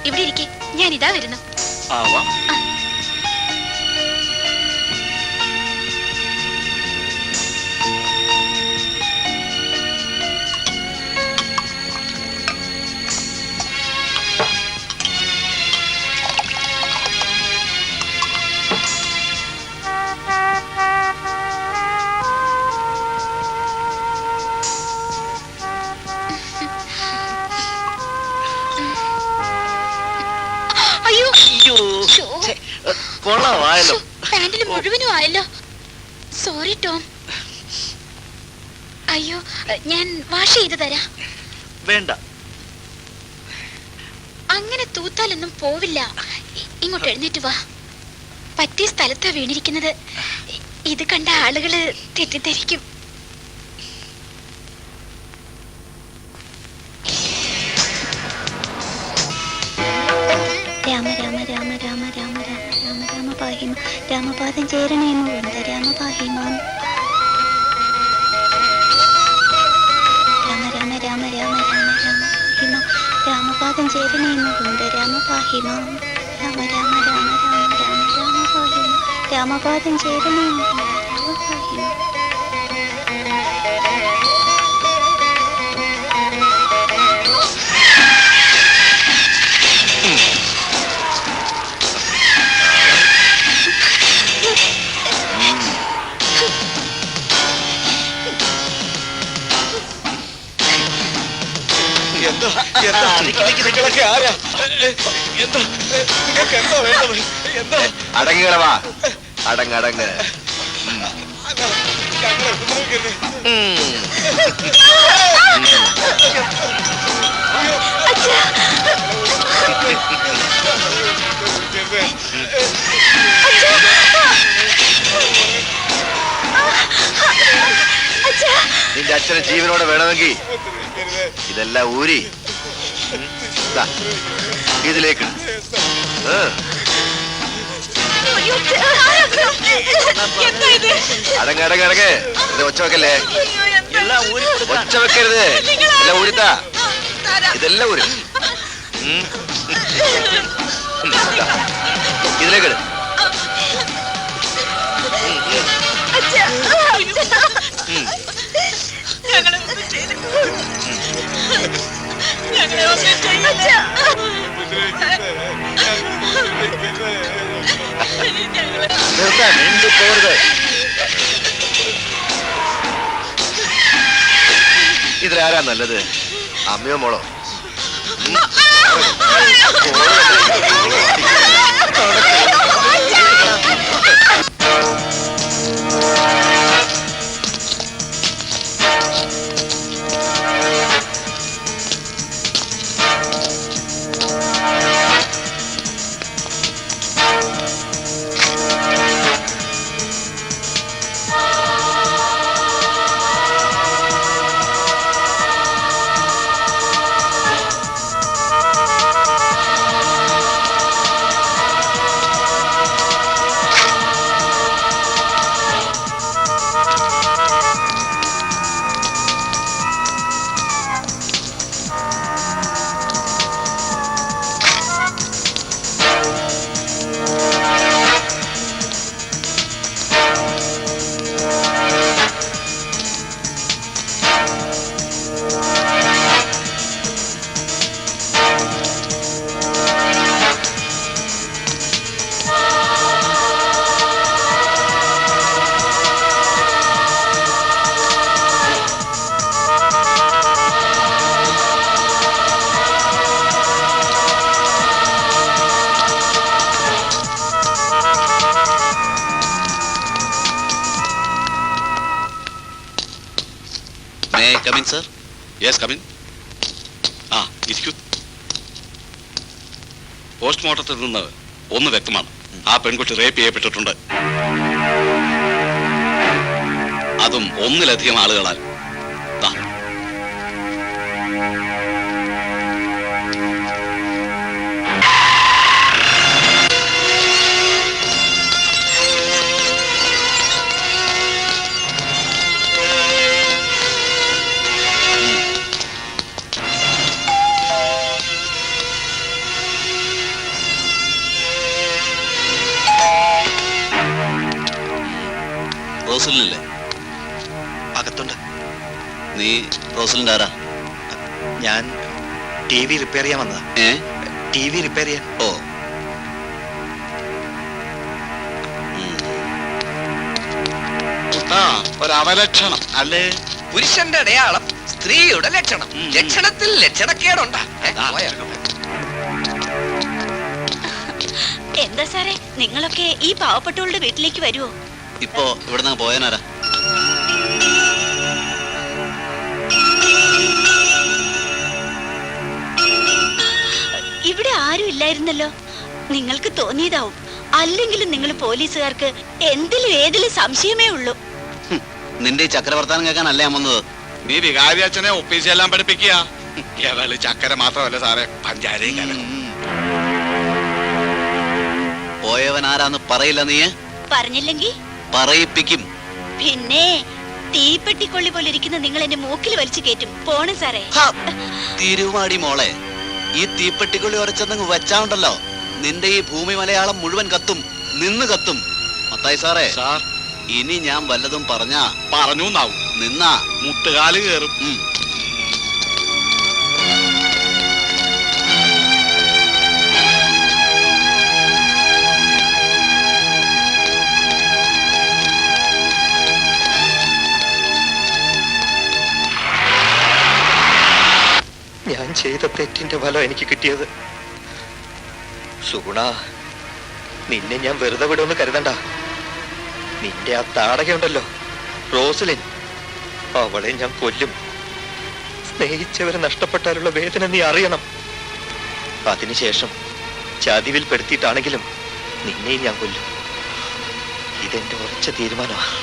ഇവിടെ ഇരിക്കെ, ഞാൻ ഇതാ വരുന്നു. പാന്റിൽ മുഴുവനും ആയല്ലോ. Sorry Tom. അയ്യോ, ഞാൻ വാഷ് ചെയ്ത് തരാം. വേണ്ട, അങ്ങനെ തൂത്താലൊന്നും പോവില്ല. ഇങ്ങോട്ട് എഴുന്നേറ്റ് വാ. പറ്റിയ സ്ഥലത്താ വീണിരിക്കുന്നത്. ഇത് കണ്ട ആളുകള് തെറ്റിദ്ധരിക്കും. രാമ രാമ രാമ രാമ രാമ രാമ രാമ രാമ പാഹിമ രാമപാദം ചേരണേമോ വന്ദ രാമ പാഹിമ രാമ രാമ രാമ രാമ രാമ രാമ പാഹിമ രാമപാദം ചേരണേമോ വന്ദ രാമ പാഹിമ രാമ രാമ രാമ രാമ രാമ രാമ പാഹിമ രാമപാദം ചേരണേമോ വന്ദ രാമ പാഹിമ. അടങ്ങുകളവാ, അടങ്ങടങ്ങ്. നിന്റെ അച്ഛന് ജീവനോടെ വേണമെങ്കിൽ ഇതെല്ലാം ഊരി ഇതിലേക്ക് അടങ്ങടങ്ങടങ്ങ്. ഇത് ഒച്ച വെക്കല്ലേ, ഒച്ച വെക്കരുത്. എല്ലാം ഊരിത്താ, ഇതെല്ലാം ഊരി ഇതിലേക്ക്. പോകരുത്. ഇതിലാരാ നല്ലത്, അമ്മയോ മോളോ? Come in, sir. Yes, come in. ഇരിക്കൂ. പോസ്റ്റ്മോർട്ടത്തിൽ നിന്ന് ഒന്ന് വ്യക്തമാണ്, ആ പെൺകുട്ടി റേപ്പ് ചെയ്യപ്പെട്ടിട്ടുണ്ട്. അതും ഒന്നിലധികം ആളുകളാൽ. റോസലിനല്ലേ? അകത്തുണ്ട്. നീ റോസലിന്റെ ആരാ? ഞാൻ TV റിപ്പയർ ചെയ്യാൻ വന്നതാ. TV റിപ്പയർ ചെയ്യാൻ. ഓ, ഒരവലക്ഷണം അല്ലേ? പുരുഷന്റെ അടയാളം സ്ത്രീയുടെ ലക്ഷണം. ലക്ഷണത്തിൽ ലക്ഷണക്കേടുണ്ടാ. എന്താ സാറേ, നിങ്ങളൊക്കെ ഈ പാവപ്പെട്ടവളുടെ വീട്ടിലേക്ക് വരുവോ? ഇപ്പോ ഇവിടെ നിന്ന് പോയാനാരാ? ഇവിടെ ആരും ഇല്ലായിരുന്നല്ലോ. നിങ്ങൾക്ക് തോന്നിയതാവും. അല്ലെങ്കിലും നിങ്ങൾ പോലീസുകാർക്ക് എന്തിലും ഏതിലും സംശയമേ ഉള്ളൂ. നിന്റെ ഈ ചക്രവർത്താനം കേൾക്കാനല്ലേ ഞാൻ വന്നത്? നീ വികാരി അച്ഛനെ ഒപ്പീസെല്ലാം പഠിപ്പിക്കുക. കേരള ചക്കര മാത്രമല്ല സാറേ, പഞ്ചാരയും കലക്കും. പോയവൻ ആരാന്ന് പറയില്ല നീ? പറഞ്ഞില്ലെങ്കിൽ പറയിപ്പിക്കും. പിന്നെ തീപ്പെട്ടിക്കൊള്ളി പോലെ ഇരിക്കുന്ന നിങ്ങൾ എന്റെ മൂക്കിൽ വലിച്ചു കയറ്റും. പോണം സാറേ. തിരുവാടി മോളെ, ഈ തീപ്പെട്ടിക്കുള്ളി ഉരച്ചെന്ന് വെച്ചാണ്ടല്ലോ നിന്റെ ഈ ഭൂമി മലയാളം മുഴുവൻ കത്തും, നിന്ന് കത്തും. മത്തായി സാറേ, സാർ ഇനി ഞാൻ വല്ലതും പറഞ്ഞാ പറഞ്ഞു എന്നാവും. നിന്നാ മുട്ടുകാല് കയറും. ഞാൻ ചെയ്ത തെറ്റിന്റെ ഫലം എനിക്ക് കിട്ടിയത്. സുഗുണ, നിന്നെ ഞാൻ വെറുതെ വിടുമെന്ന് കരുതണ്ട. നിന്റെ ആ താടകയുണ്ടല്ലോ, റോസലിൻ, അവളെ ഞാൻ കൊല്ലും. സ്നേഹിച്ചവരെ നഷ്ടപ്പെട്ടാലുള്ള വേദന നീ അറിയണം. അതിനുശേഷം ചതിവിൽ പെടുത്തിയിട്ടാണെങ്കിലും നിന്നെയും ഞാൻ കൊല്ലും. ഇതെന്റെ ഉറച്ച തീരുമാനമാണ്.